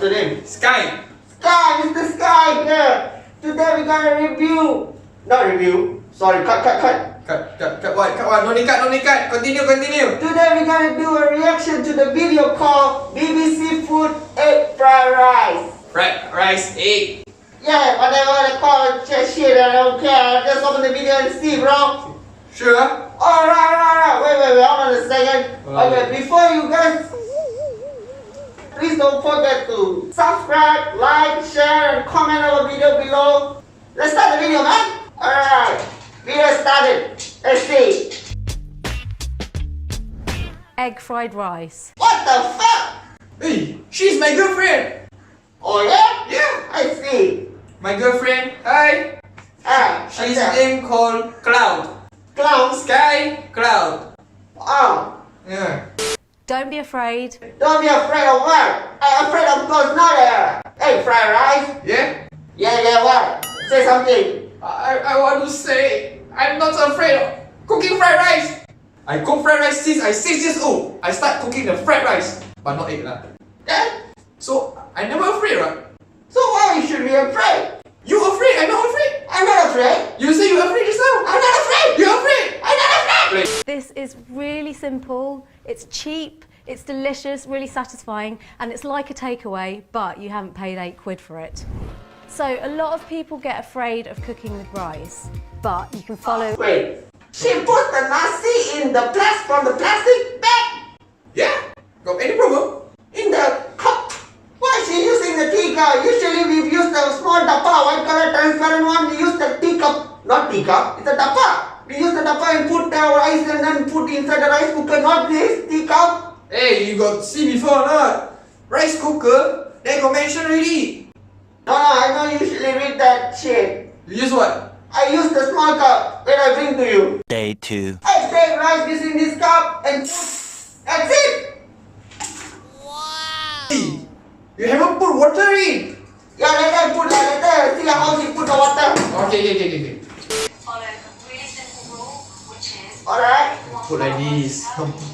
the name? Sky. Sky, Mr. Sky, yeah. Today we're gonna review. Not review. Sorry, cut. Cut what? No need cut. Continue. Today we're gonna do a reaction to the video called BBC Food Egg Fried Rice. Fried rice, egg. Yeah, whatever they call it, just shit, I don't care. Just open the video and see, bro. Sure. Alright. Wait, hold on a second. Alright. Okay, before you guys, please don't forget to subscribe, like, share, and comment our video below. Let's start the video, man. Alright, video started. Let's see. Egg fried rice. What the fuck? Hey, she's my girlfriend. Oh yeah? Yeah. I see. My girlfriend. Hi. Alright. She's okay. name called Cloud. Clown. Sky Cloud. Oh. Yeah. Don't be afraid. Don't be afraid of what? I'm afraid of course not egg fried rice. Yeah. Yeah, what? Say something. I want to say I'm not afraid of cooking fried rice. I cook fried rice since I 6 years old. I start cooking the fried rice, but not egg lah. Then? So I never afraid, right? So why you should be afraid? You afraid? I'm not afraid. I'm not afraid. You say you afraid just now. I'm not afraid. You're afraid. I'm not afraid. This is really simple. It's cheap. It's delicious, really satisfying, and it's like a takeaway, but you haven't paid £8 for it. So a lot of people get afraid of cooking with rice, but you can follow. Wait. She put the nasi in the from the plastic bag Yeah. Got any problem? in the cup. Why is she using the teacup? Usually we use the small dappa, white color transparent one. We use the teacup, not teacup. It's a dappa. We use the dappa and put the rice and then put inside the rice cooker. Not this teacup. Hey, you got see before or not? Rice cooker? They got mention already. No, I don't usually read that shit. You use what? I use the small cup when I bring to you. Day 2. I take rice using this cup and that's it. Hey, you haven't put water in. Yeah, later. See how she put the water. Okay. Follow a really simple rule, which is Alright. Put like this.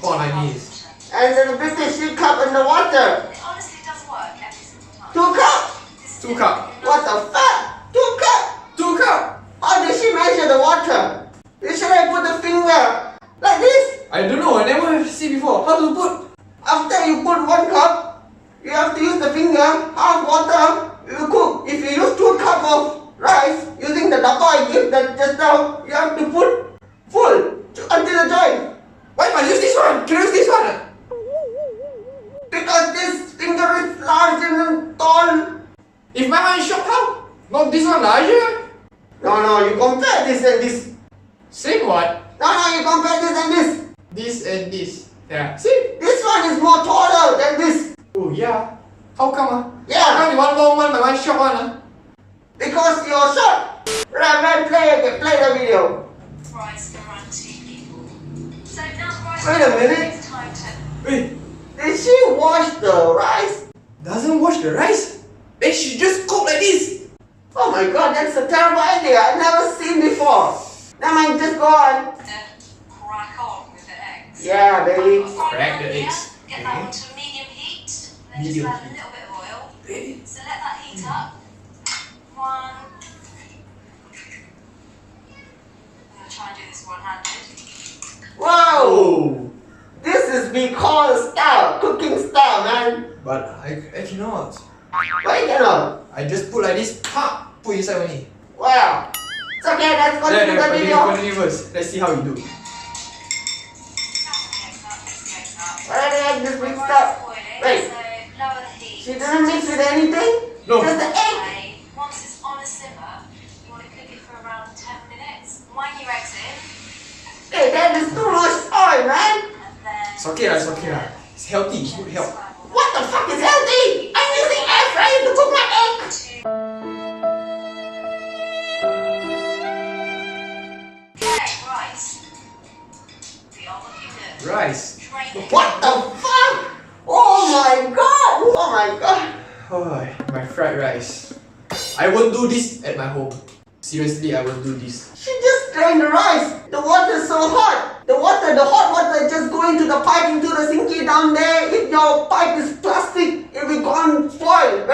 Pour like this. And then the British cup in the water. It honestly does work every single time. 2 cups. 2 cup. What the fuck? 2 cups. 2 cup. How did she measure the water? Should I put the finger like this? I don't know. I never see before. How to put? After you put 1 cup, you have to use the finger, half water, you cook. If you use 2 cups of rice, using the dappa I give that just now, you have to put full until the joint. Why must use this one? Can I use this one? Because this finger is large and tall. If my one is short, how? Not this one larger? No, you compare this and this. Same what? No, you compare this and this. This and this. Yeah. See? This one is more taller than this. Oh yeah. How come ah? Yeah. How come you one long one, my one short one ah? Because you're short. Right, play the video. Rice for around 2 people. So now the rice. Wait a minute. It's time to. Hey, Did she wash the rice? doesn't wash the rice? Then she just cook like this. Oh my god, that's a terrible idea. I've never seen before. Never mind, just go on. Crack on with the eggs. Yeah, baby. Crack the eggs. Get that one to a medium heat. Then Medium just add a heat. little bit of oil. Hey. So let that heat up. One. I'm gonna try and do this one-handed. Whoa! Oh. This is me called style, cooking style, man. But I cannot. Why cannot? I just put like this, put inside only. Wow. It's okay, let's continue the video. Continue first. Let's see how you do. Mix the eggs up. Alright, just mixed up. Wait. So lower the heat. She didn't mix with anything? No. Just the egg? Okay, once it's on a simmer, you want to cook it for around 10 minutes. Wind your eggs in, Hey, that is too much oil, man. and then... It's okay lah. It's healthy, it's good health. What the fuck is healthy? I'm using air fryer to cook my egg. Okay, rice. We are looking good. Rice. Drain it. What the fuck? Oh my god! Oh my god! Oh, my fried rice. I won't do this at my home. Seriously, I won't do this. She just drained the rice. The water is so hot. The hot water just go into the pipe, into the sinky down there. If your pipe is plastic, it will go and spoil.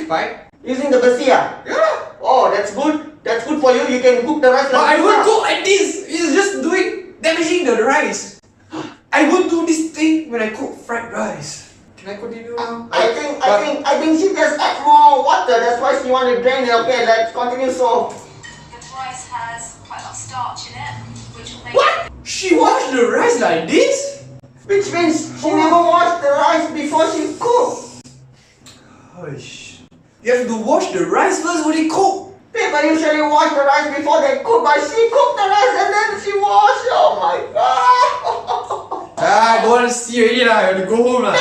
pipe. Using the basia. Yeah. Oh, that's good. That's good for you. You can cook the rice But I like won't this. cook like this. It's just damaging the rice. I won't do this thing when I cook fried rice. Can I continue now? I think she just add more water. That's why she want to drain it. Okay, let's continue. So, The rice has quite a lot of starch in it, which will make What? She washed the rice like this? which means she never washed the rice before she cooked. Hush. You have to wash the rice first when you cook. People usually wash the rice before they cook, but she cooked the rice and then she washed. Oh my god! I don't want to see already lah. I have to go home lah.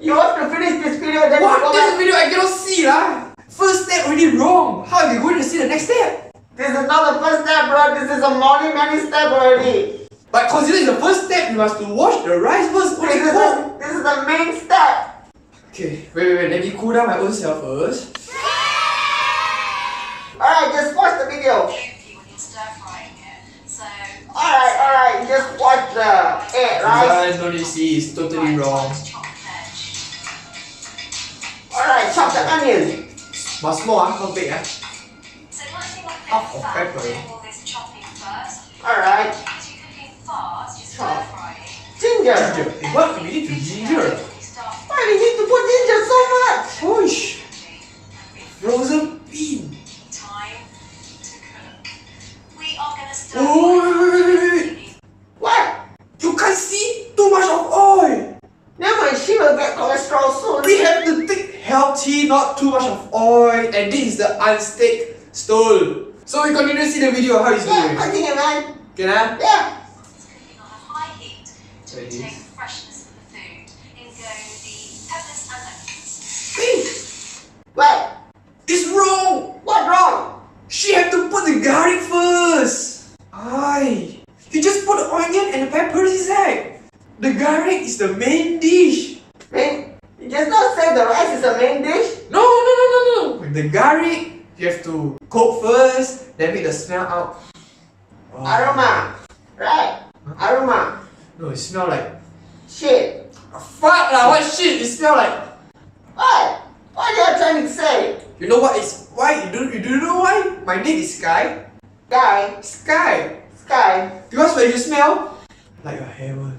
You have to finish this video, then What? you go This back. video I cannot see lah. First step already wrong. How are you going to see the next step? This is not the first step, bro. This is a many step already. But considering the first step, you must to wash the rice first when you cook. This is the main step. Okay, wait. Let me cool down my own self first. Alright, just watch the video. goopy when you're stir frying it. So Alright, just watch the egg, right? This one, don't you see, it's totally wrong. chop veg. Alright, chop the onion. But small not big So it might seem like a bit Half of fat pepper. doing all this chopping first. Alright, Because you're cooking fast, you're stir Chop. frying. ginger. Ginger. Hey, what? We need to ginger. You start Why we need to put ginger so much? Push. cooking. Frozen bean. Time to cook. We are going to stir Oh, fry. What? you can't see too much of oil. Never mind, she will get cholesterol soon. We have to think healthy, not too much of oil. And this is the unstick stove. So we continue to see the video how it's Yeah, doing. continue, man. Can I? Yeah. It's cooking on a high heat to There it retain is. the freshness of the food. In go the peppers and onions. Hey, What? it's wrong. What wrong? She have to put the garlic first. Aye. You just put the onion and the peppers inside. The garlic is the main dish. Man, you just not say the rice is the main dish? No. With the garlic, you have to cook first, then make the smell out. Oh. Aroma. Right? Aroma. No, it smell like Shit. fuck lah. What shit? It smell like. What? What are you trying to say? You know what is why? You do know why? My name is Sky. Guy. Sky. Sky. Because when you smell like a heaven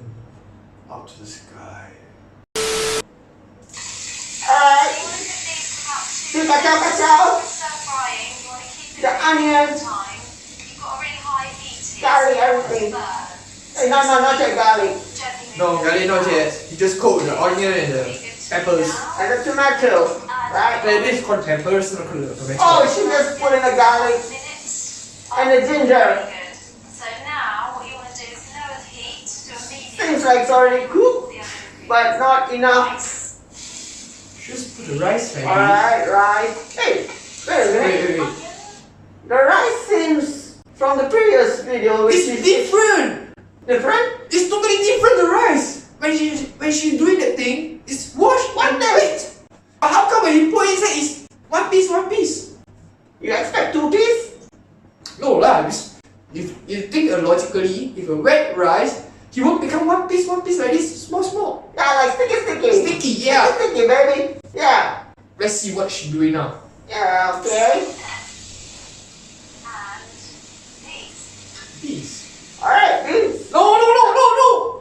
up to the sky. Alright. You want to cook these for about 2 See, minutes. kacau. Stir frying, you want to keep it The onions. time. You've got a really high heat here. Garlic, so you everything. want to burn. Hey, no, not yet garlic. Gently move No, it garlic not around. yet. You just cook the onion and the peppers. And the tomato. Right? This is called peppers, not called tomato. Oh, she just put in the garlic. Minutes. And the ginger. Very good. So now what you want to do is lower the heat to a medium. Seems like it's already cooked, The other but not enough. Just put the rice like Alright, right. Hey, wait a minute. Wait. The rice seems from the previous video, which It's is different. different. It's totally different. The rice. When she doing that thing, it's washed What and the- baked. But how come when you put inside, it's one piece? You expect 2 piece? No lah. If you think logically, if a wet rice, it won't become one piece like this, small. Yeah, like sticky. Sticky, yeah. Sticky, baby. Yeah. Let's see what she doing now. Yeah, okay. and these. Beans. Alright, beans. No.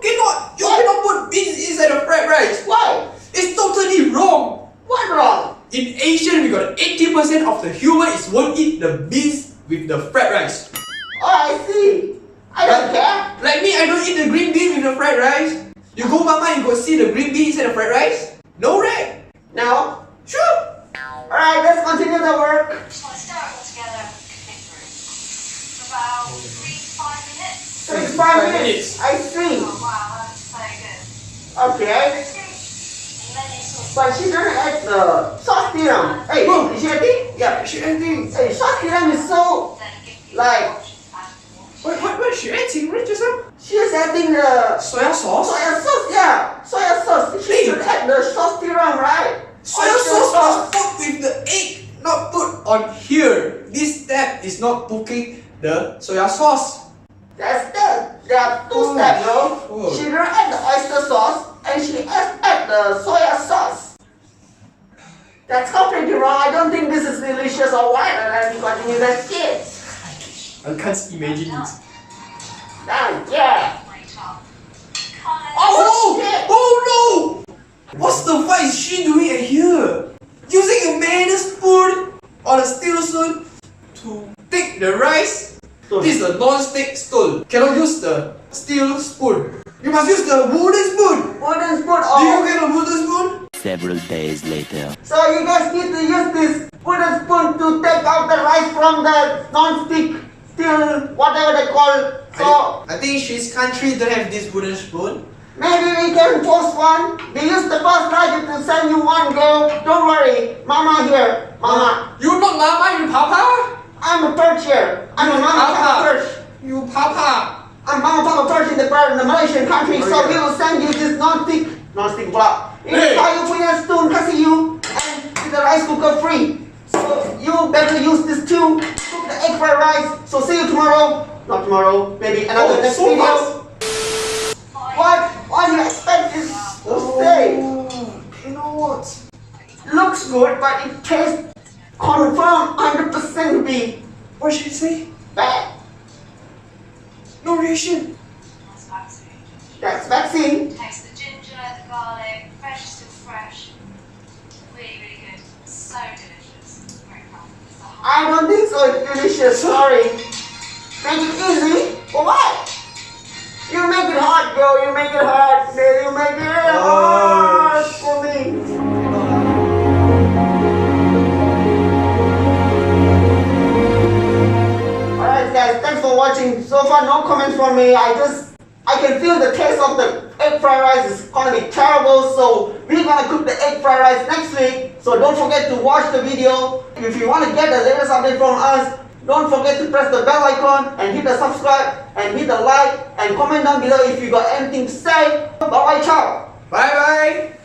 Cannot. You cannot put beans inside the fried rice. Why? It's totally wrong. What wrong? In Asian, we got 80% of the human won't eat the beans with the fried rice. Oh, I see. I don't care. Like me, I don't eat the green bean with the fried rice. You go mama, you go see the green bean inside the fried rice? No, right? No. Sure. Alright, let's continue the work. Just want to stir it all together and cook it through for about 3 to 5 minutes. 5 minutes. I see. Oh wow, that looks so good. Okay. And then it's sort of But she doesn't add the sauce tiram. Hey, is she adding? Yeah. She adding. Hey, sauce tiram is so... then give you Like- the option to add more. What she adding? What just now? She is adding the... Soya sauce? Soya sauce, yeah. Soya sauce. She should add the sauce tiram, right? Soya Oyster sauce was put with the egg, not put on here. This step is not cooking the soya sauce. That's that. There are 2 Oh. steps, no? Oh. She didn't add the oyster sauce and she add the soya sauce. That's completely wrong. I don't think this is delicious or what. And continue that shit. I can't imagine it. Yeah. Wait up. Oh! shit. Oh no! What's the fuck is she doing at here? Using a manual spoon or a steel spoon to take the rice? This is a non-stick spoon. Cannot use the steel spoon. You must use the wooden spoon. Wooden spoon. Do you get a wooden spoon? Several days later. So you guys need to use this wooden spoon to take out the rice from the non-stick steel, whatever they call it. So I think she's country don't have this wooden spoon. maybe we can post one. We use the first target to send you one, girl. Don't worry. Mama here. Mama. You not mama, you papa? I'm a Purge here. I'm a Mama Papa Purge. You papa. I'm Mama Papa Purge in the Malaysian country. Oh, So yeah. we will send you this non-stick block. Hey. Inside you put your spoon, kasi you, and with the rice cooker free. So you better use this too. Cook the egg fried rice. So see you tomorrow. Not tomorrow. Maybe another next so video. fast. What do you expect this to say? You know what? Looks good, but it tastes confirmed 100% be What should she say? bad. No reaction. That's vaccine. That's vaccine. Taste the ginger, the garlic, fresh, still fresh. Really, really good. So delicious. Very proud. It's a I don't think so. It's delicious. Sorry. Make it easy. For what? You make it hard, girl. You make it hard. You make it hard for me. Alright guys, thanks for watching. So far no comments from me. I can feel the taste of the egg fried rice is gonna be terrible. So we're gonna cook the egg fried rice next week. So don't forget to watch the video. If you want to get the latest update from us, don't forget to press the bell icon and hit the subscribe and hit the like and comment down below if you got anything to say. Bye bye, ciao. Bye bye.